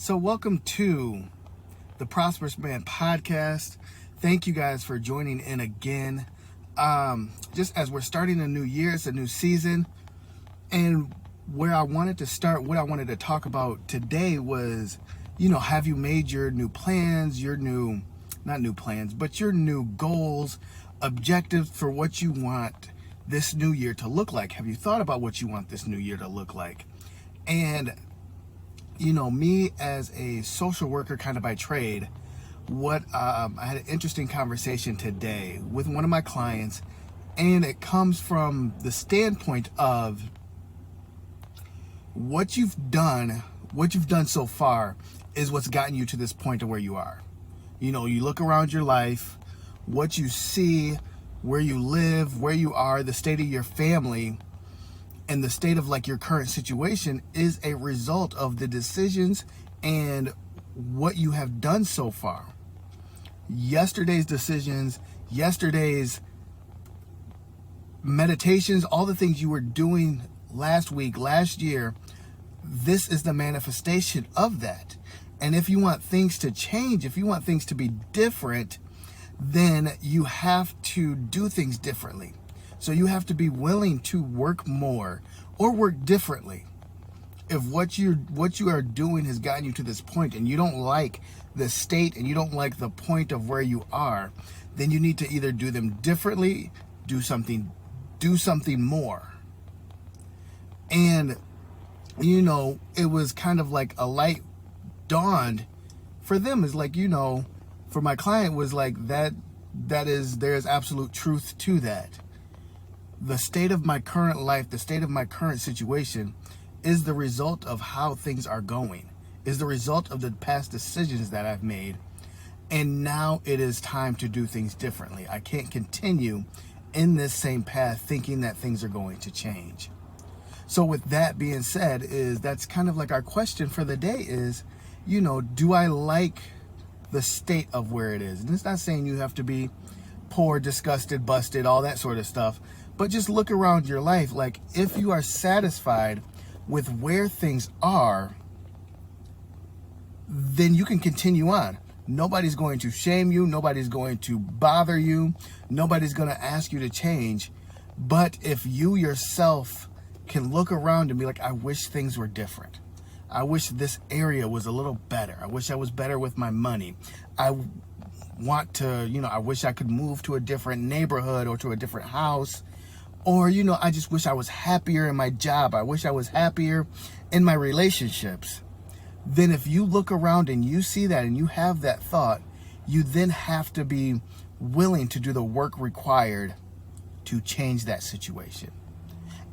So welcome to the Prosperous podcast. Thank you guys for joining in again. Just as we're starting a new year, it's a new season. And where I wanted to start, what I wanted to talk about today was, have you made your new plans, your new goals, objectives for what you want this new year to look like? Have you thought about what you want this new year to look like? And me as a social worker kind of by trade, I had an interesting conversation today with one of my clients, and it comes from the standpoint of what you've done so far is what's gotten you to this point of where you are. You look around your life, what you see, where you live, where you are, the state of your family, and the state of your current situation is a result of the decisions and what you have done so far. Yesterday's decisions, yesterday's meditations, all the things you were doing last week, last year, this is the manifestation of that. And if you want things to change, if you want things to be different, then you have to do things differently. So you have to be willing to work more or work differently. If what you are doing has gotten you to this point and you don't like the state and you don't like the point of where you are, then you need to either do them differently, do something more. And it was kind of like a light dawned for them. Is for my client was there's absolute truth to that. The state of my current life, the state of my current situation is the result of how things are going, is the result of the past decisions that I've made. And now it is time to do things differently. I can't continue in this same path thinking that things are going to change. So with that being said, that's kind of like our question for the day is, do I like the state of where it is? And it's not saying you have to be poor, disgusted, busted, all that sort of stuff. But just look around your life. If you are satisfied with where things are, then you can continue on. Nobody's going to shame you. Nobody's going to bother you. Nobody's going to ask you to change. But if you yourself can look around and be like, I wish things were different. I wish this area was a little better. I wish I was better with my money. I wish I could move to a different neighborhood or to a different house. Or, I just wish I was happier in my job. I wish I was happier in my relationships. Then if you look around and you see that and you have that thought, you then have to be willing to do the work required to change that situation.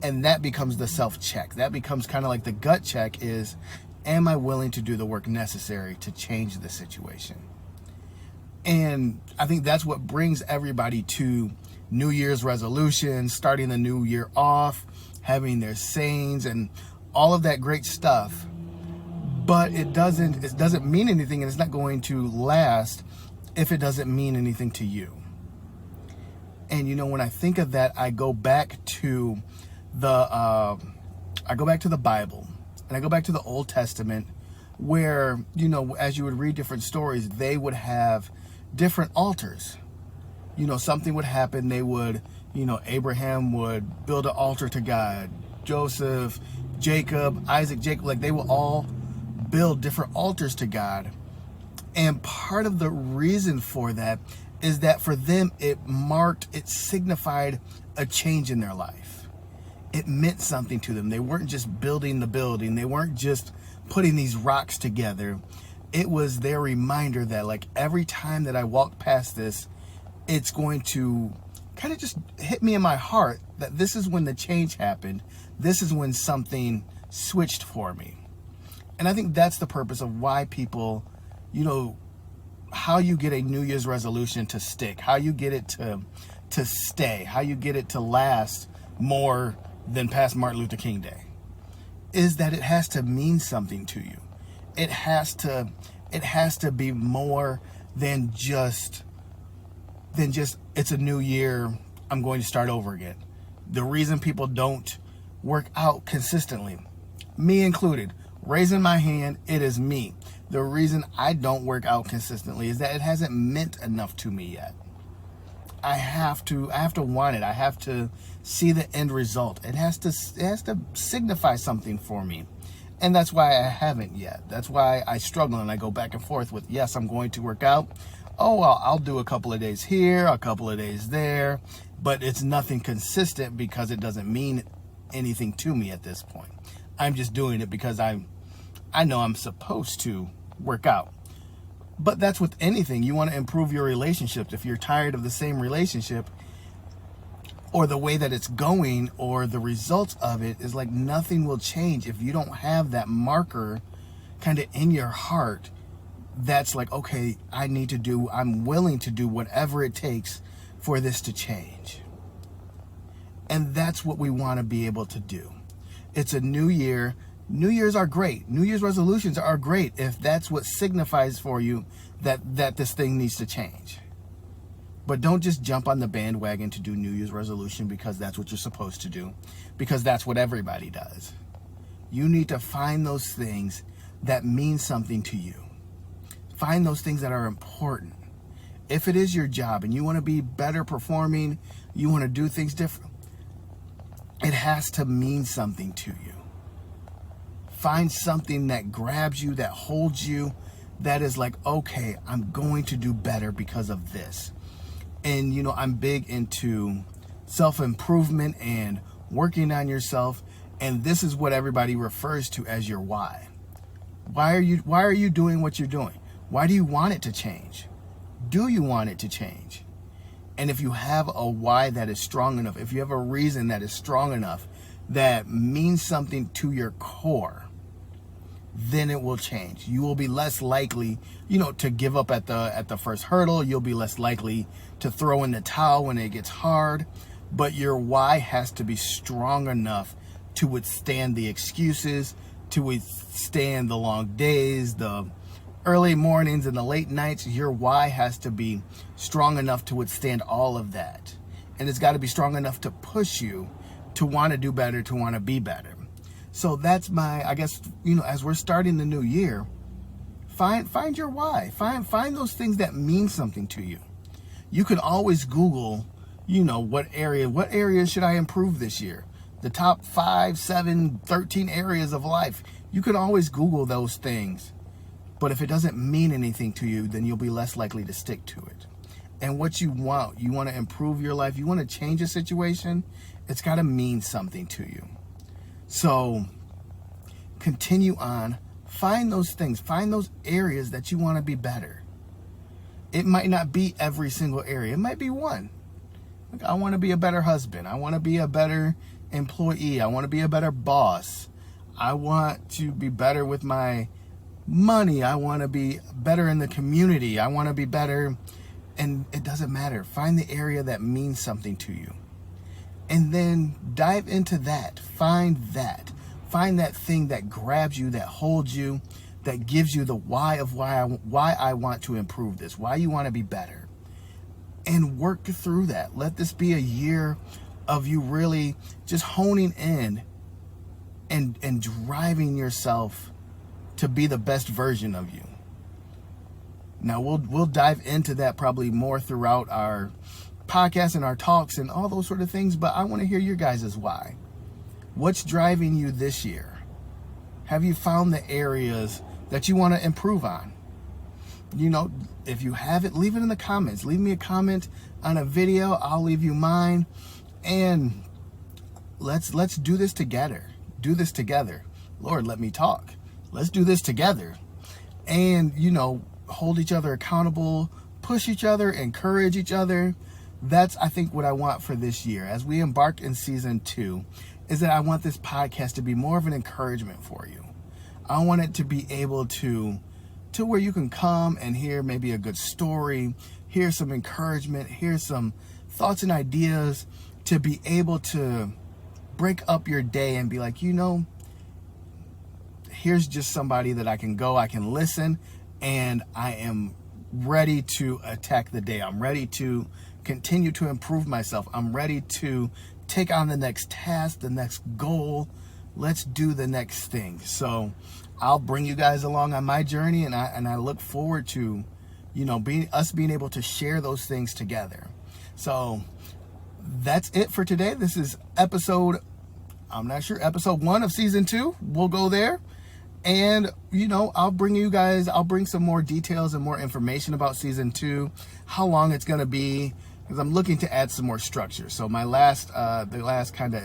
And that becomes the self-check. That becomes kind of like the gut check is, am I willing to do the work necessary to change the situation? And I think that's what brings everybody to New Year's resolutions, starting the new year off, having their sayings and all of that great stuff. But it doesn't mean anything, and it's not going to last if it doesn't mean anything to you. And when I think of that, I go back to the Bible, and I go back to the Old Testament, where as you would read different stories, they would have different altars. Something would happen. They would, Abraham would build an altar to God. Joseph, Jacob, Isaac, they will all build different altars to God. And part of the reason for that is that for them, it signified a change in their life. It meant something to them. They weren't just building the building. They weren't just putting these rocks together. It was their reminder that every time that I walk past this, it's going to kind of just hit me in my heart that this is when the change happened. This is when something switched for me. And I think that's the purpose of why people, how you get a New Year's resolution to stick, how you get it to stay, how you get it to last more than past Martin Luther King Day, is that it has to mean something to you. It has to be more than just it's a new year, I'm going to start over again. The reason people don't work out consistently, me included, raising my hand, it is me. The reason I don't work out consistently is that it hasn't meant enough to me yet. I have to want it. I have to see the end result. It has to signify something for me. And that's why I haven't yet. That's why I struggle and I go back and forth with, yes, I'm going to work out. Oh, well, I'll do a couple of days here, a couple of days there, but it's nothing consistent because it doesn't mean anything to me at this point. I'm just doing it because I know I'm supposed to work out. But that's with anything. You want to improve your relationships. If you're tired of the same relationship or the way that it's going or the results of it, is like nothing will change if you don't have that marker kind of in your heart that's like, okay, I'm willing to do whatever it takes for this to change. And that's what we want to be able to do. It's a new year. New Year's are great. New Year's resolutions are great if that's what signifies for you that this thing needs to change. But don't just jump on the bandwagon to do New Year's resolution because that's what you're supposed to do, because that's what everybody does. You need to find those things that mean something to you. Find those things that are important. If it is your job and you want to be better performing, you want to do things different, it has to mean something to you. Find something that grabs you, that holds you, that is like, okay, I'm going to do better because of this. And, I'm big into self-improvement and working on yourself. And this is what everybody refers to as your why. Why are you doing what you're doing? Why do you want it to change? Do you want it to change? And if you have a why that is strong enough, if you have a reason that is strong enough, that means something to your core, then it will change. You will be less likely, to give up at the first hurdle. You'll be less likely to throw in the towel when it gets hard. But your why has to be strong enough to withstand the excuses, to withstand the long days, the early mornings and the late nights. Your why has to be strong enough to withstand all of that. And it's got to be strong enough to push you to want to do better, to want to be better. So that's I guess, as we're starting the new year, find your why. Find those things that mean something to you. You can always Google, what areas should I improve this year? The top 5, 7, 13 areas of life. You can always Google those things. But if it doesn't mean anything to you, then you'll be less likely to stick to it. And what you want to improve your life, you want to change a situation, it's got to mean something to you. So continue on, find those things, find those areas that you want to be better. It might not be every single area. It might be one. Like, I want to be a better husband. I want to be a better employee. I want to be a better boss. I want to be better with my money. I want to be better in the community. I want to be better. And it doesn't matter. Find the area that means something to you. And then dive into that. Find that. Find that thing that grabs you, that holds you, that gives you the why of why I want to improve this, why you want to be better. And work through that. Let this be a year of you really just honing in and driving yourself to be the best version of you. Now, we'll dive into that probably more throughout our podcasts and our talks and all those sort of things, but I want to hear your guys' why. What's driving you this year? Have you found the areas that you want to improve on? If you haven't, leave it in the comments. Leave me a comment on a video. I'll leave you mine. And let's do this together. Do this together. Lord, let me talk. Let's do this together. And, hold each other accountable, push each other, encourage each other. That's, I think, what I want for this year. As we embark in season 2, is that I want this podcast to be more of an encouragement for you. I want it to be able to where you can come and hear maybe a good story, hear some encouragement, hear some thoughts and ideas, to be able to break up your day and be like, here's just somebody that I can listen, and I am ready to attack the day. I'm ready to continue to improve myself. I'm ready to take on the next task, the next goal. Let's do the next thing. So I'll bring you guys along on my journey, and I look forward to, being able to share those things together. So that's it for today. This is episode 1 of season 2. We'll go there. And, I'll bring some more details and more information about season 2, how long it's going to be, because I'm looking to add some more structure. So the last kind of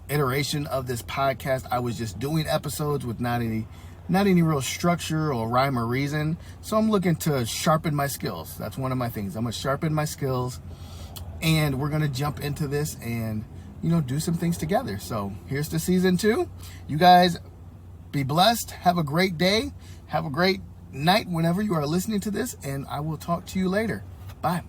iteration of this podcast, I was just doing episodes with not any real structure or rhyme or reason. So I'm looking to sharpen my skills. That's one of my things. I'm going to sharpen my skills, and we're going to jump into this and, do some things together. So here's to season 2. You guys be blessed. Have a great day. Have a great night whenever you are listening to this, and I will talk to you later. Bye.